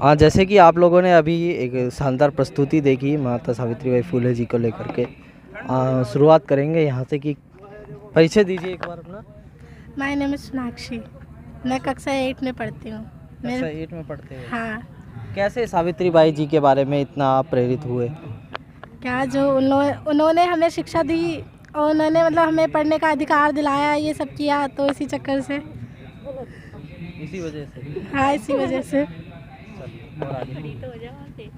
हाँ, जैसे कि आप लोगों ने अभी एक शानदार प्रस्तुति देखी माता सावित्रीबाई फुले जी को लेकर के। शुरुआत करेंगे यहाँ से कि परिचय दीजिए एक बार अपना। My name is Sonakshi. मैं कक्षा 8 में पढ़ती हूँ। कक्षा 8 में पढ़ते हैं। हाँ, कैसे सावित्रीबाई जी के बारे में इतना आप प्रेरित हुए? क्या जो उन्होंने हमें शिक्षा दी और उन्होंने मतलब हमें पढ़ने का अधिकार दिलाया, ये सब किया, तो इसी चक्कर से। इसी वजह से। हाँ, इसी वजह से। चलिए, और आगे।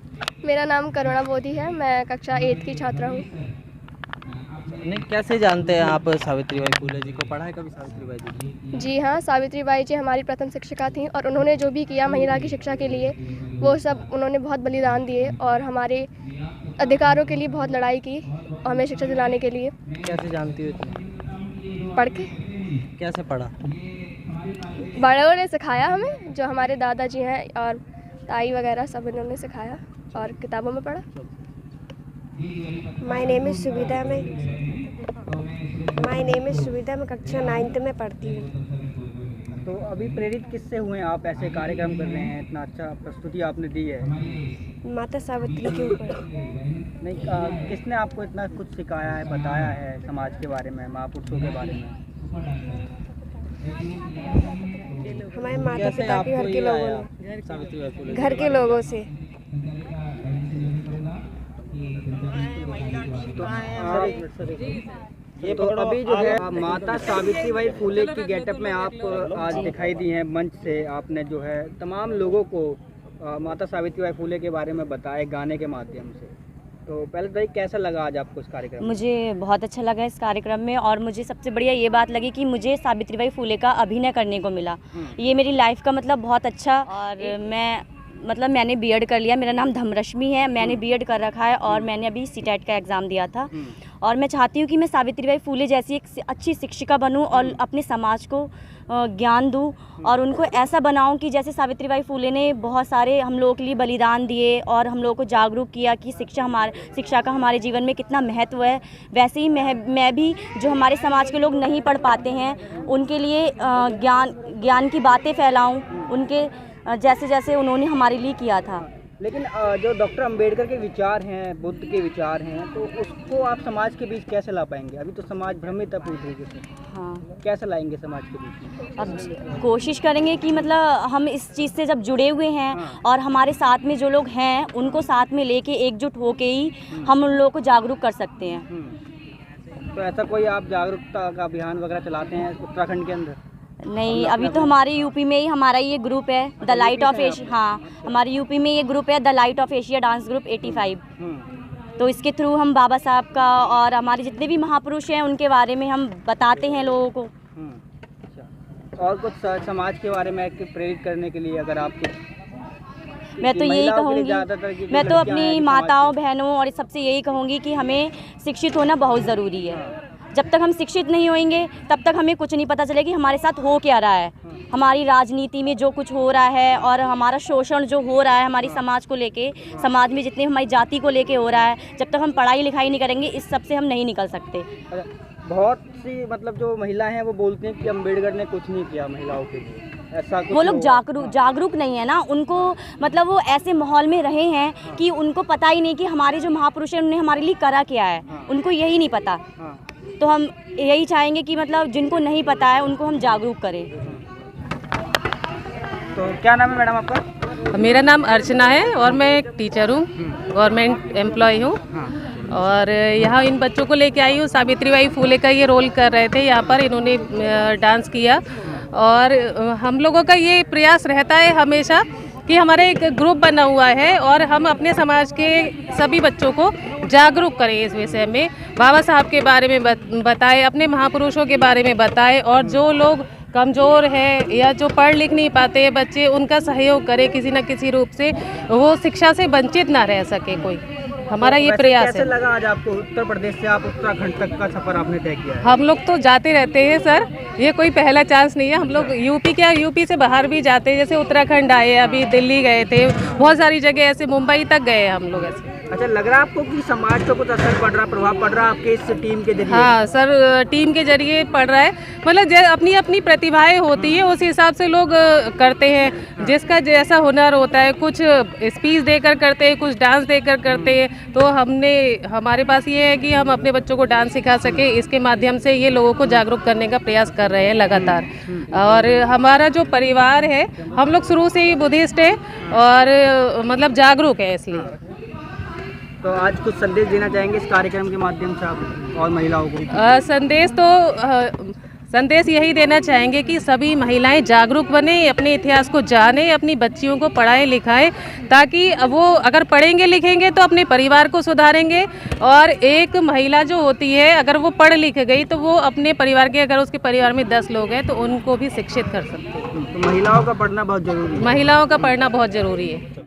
मेरा नाम करुणा बोधी है। मैं कक्षा 8 की छात्रा हूँ। नहीं, कैसे जानते हैं आप सावित्रीबाई फुले जी को? पढ़ा है कभी सावित्रीबाई जी की? जी हाँ, सावित्रीबाई जी हमारी प्रथम शिक्षिका थीं और उन्होंने जो भी किया महिला की शिक्षा के लिए, वो सब उन्होंने बहुत बलिदान दिए और हमारे अधिकारों के लिए बहुत लड़ाई की और हमें शिक्षा दिलाने के लिए। कैसे जानती हो इतना? पढ़ के। कैसे पढ़ा? बड़ों ने सिखाया हमें, जो हमारे दादाजी हैं और ताई वगैरह सब इन्होंने सिखाया और किताबों में पढ़ा। माय नेम इज़ सुविधा। मैं कक्षा 9th में पढ़ती हूँ। तो अभी प्रेरित किससे हुए आप? ऐसे कार्यक्रम कर रहे हैं, इतना अच्छा प्रस्तुति आपने दी है। माता सावित्री के ऊपर। नहीं, किसने आपको इतना कुछ सिखाया है, बताया है समाज के बारे में, महापुरुषों के बारे में? हमारे माता पिता के घर के लोगों ने, सावित्रीबाई फुले घर के लोगों से। तो अभी जो है माता सावित्रीबाई फुले की गेटअप में आप आज दिखाई दी हैं मंच से। आपने जो है तमाम लोगों को माता सावित्रीबाई फुले के बारे में बताया गाने के माध्यम से। तो पहले तो कैसा लगा आज आपको इस कार्यक्रम में? मुझे बहुत अच्छा लगा इस कार्यक्रम में, और मुझे सबसे बढ़िया ये बात लगी कि मुझे सावित्रीबाई फुले का अभिनय करने को मिला। ये मेरी लाइफ का मतलब बहुत अच्छा। और मैंने बीएड कर लिया। मेरा नाम धमरश्मि है। मैंने बीएड कर रखा है और मैंने अभी सीटेट का एग्ज़ाम दिया था। और मैं चाहती हूँ कि मैं सावित्रीबाई फुले जैसी एक अच्छी शिक्षिका बनूँ और अपने समाज को ज्ञान दूँ और उनको ऐसा बनाऊँ कि जैसे सावित्रीबाई फुले ने बहुत सारे हम लोगों के लिए बलिदान दिए और हम लोगों को जागरूक किया कि शिक्षा का हमारे जीवन में कितना महत्व है, वैसे ही मैं भी जो हमारे समाज के लोग नहीं पढ़ पाते हैं उनके लिए ज्ञान की बातें फैलाऊँ, उनके जैसे उन्होंने हमारे लिए किया था। लेकिन जो डॉक्टर अंबेडकर के विचार हैं, बुद्ध के विचार हैं, तो उसको आप समाज के बीच कैसे ला पाएंगे? अभी तो समाज भ्रमित है पूरी तरीके से। हाँ, कैसे लाएंगे समाज के बीच? अब कोशिश करेंगे कि मतलब हम इस चीज़ से जब जुड़े हुए हैं और हमारे साथ में जो लोग हैं उनको साथ में लेके एकजुट होके ही हम उन लोगों को जागरूक कर सकते हैं। तो ऐसा कोई आप जागरूकता का अभियान वगैरह चलाते हैं उत्तराखंड के अंदर? नहीं, अभी तो हमारे यूपी में ही हमारा ये ग्रुप है द लाइट ऑफ एशिया। हाँ, हमारे यूपी में ये ग्रुप है the light of Asia dance group 85। तो इसके थ्रू हम बाबा साहब का और हमारे जितने भी महापुरुष हैं उनके बारे में हम बताते हैं लोगों को। अच्छा, और कुछ समाज के बारे में प्रेरित करने के लिए अगर आपके? मैं तो यही कहूँगी, मैं तो अपनी माताओं बहनों और सबसे यही कहूँगी कि हमें शिक्षित होना बहुत ज़रूरी है। जब तक हम शिक्षित नहीं होंगे तब तक हमें कुछ नहीं पता चलेगा कि हमारे साथ हो क्या रहा है, हमारी राजनीति में जो कुछ हो रहा है और हमारा शोषण जो हो रहा है हमारी समाज को लेके, समाज में जितने हमारी जाति को लेके हो रहा है। जब तक हम पढ़ाई लिखाई नहीं करेंगे इस सब से हम नहीं निकल सकते। बहुत सी मतलब जो महिला हैं वो बोलती हैं कि अंबेडकर ने कुछ नहीं किया महिलाओं के लिए, ऐसा कुछ। वो लोग जागरूक नहीं है ना, उनको मतलब वो ऐसे माहौल में रहे हैं कि उनको पता ही नहीं कि हमारे जो महापुरुष हैं उन्होंने हमारे लिए करा क्या है, उनको यही नहीं पता। तो हम यही चाहेंगे कि मतलब जिनको नहीं पता है उनको हम जागरूक करें। तो क्या नाम है मैडम आपका? मेरा नाम अर्चना है और मैं एक टीचर हूँ, गवर्नमेंट एम्प्लॉय हूँ। और यहाँ इन बच्चों को लेके आई हूँ। सावित्रीबाई फुले का ये रोल कर रहे थे यहाँ पर, इन्होंने डांस किया। और हम लोगों का ये प्रयास रहता है हमेशा कि हमारा एक ग्रुप बना हुआ है और हम अपने समाज के सभी बच्चों को जागरूक करें इस विषय में, बाबा साहब के बारे में बताएं, अपने महापुरुषों के बारे में बताएं, और जो लोग कमज़ोर हैं या जो पढ़ लिख नहीं पाते हैं बच्चे, उनका सहयोग करें किसी न किसी रूप से, वो शिक्षा से वंचित ना रह सके कोई। हमारा ये प्रयास है। कैसे लगा आज आपको उत्तर प्रदेश से आप उत्तराखंड तक का सफर आपने तय किया है? हम लोग तो जाते रहते हैं सर, ये कोई पहला चांस नहीं है। हम लोग यूपी से बाहर भी जाते हैं, जैसे उत्तराखंड आए, अभी दिल्ली गए थे, बहुत सारी जगह ऐसे मुंबई तक गए हम लोग ऐसे। अच्छा, लग रहा है आपको कि समाज पे कुछ असर पड़ रहा, प्रभाव पड़ रहा है आपके इस टीम के जरिए? हाँ सर, टीम के जरिए पढ़ रहा है। मतलब अपनी अपनी प्रतिभाएं होती है, उस हिसाब से लोग करते हैं। जिसका जैसा हुनर होता है, कुछ स्पीच देकर करते हैं, कुछ डांस देकर करते हैं। तो हमारे पास ये है कि हम अपने बच्चों को डांस सिखा सके, इसके माध्यम से ये लोगों को जागरूक करने का प्रयास कर रहे हैं लगातार। और हमारा जो परिवार है, हम लोग शुरू से ही बुद्धिस्ट है और मतलब जागरूक है इसलिए। तो आज कुछ संदेश देना चाहेंगे इस कार्यक्रम के माध्यम से आप और महिलाओं को? संदेश यही देना चाहेंगे कि सभी महिलाएं जागरूक बने, अपने इतिहास को जाने, अपनी बच्चियों को पढ़ाएं लिखाएं, ताकि वो अगर पढ़ेंगे लिखेंगे तो अपने परिवार को सुधारेंगे। और एक महिला जो होती है, अगर वो पढ़ लिख गई तो वो अपने परिवार के, अगर उसके परिवार में 10 लोग हैं तो उनको भी शिक्षित कर सकते हैं। तो महिलाओं का पढ़ना बहुत जरूरी है। महिलाओं का पढ़ना बहुत ज़रूरी है।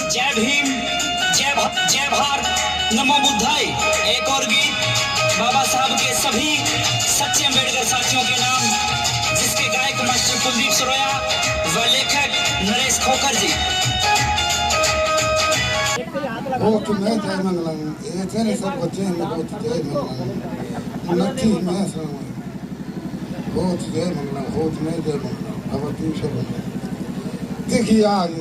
जय भीम, जय भारत, नमो बुद्धाय। एक और गीत बाबा साहब के सभी सच्चे अम्बेडकर साथियों के नाम, जिसके गायक मास्टर कुलदीप सरोया व लेखक नरेश खोकर जी। बहुत मैं जय मंगलम, ऐसे नहीं सब बच्चे हैं, बहुत जय मंगलम, नथी मैं सब बहुत जय मंगलम, बहुत मैं जय मंगलम, अब तीन से देखिए आज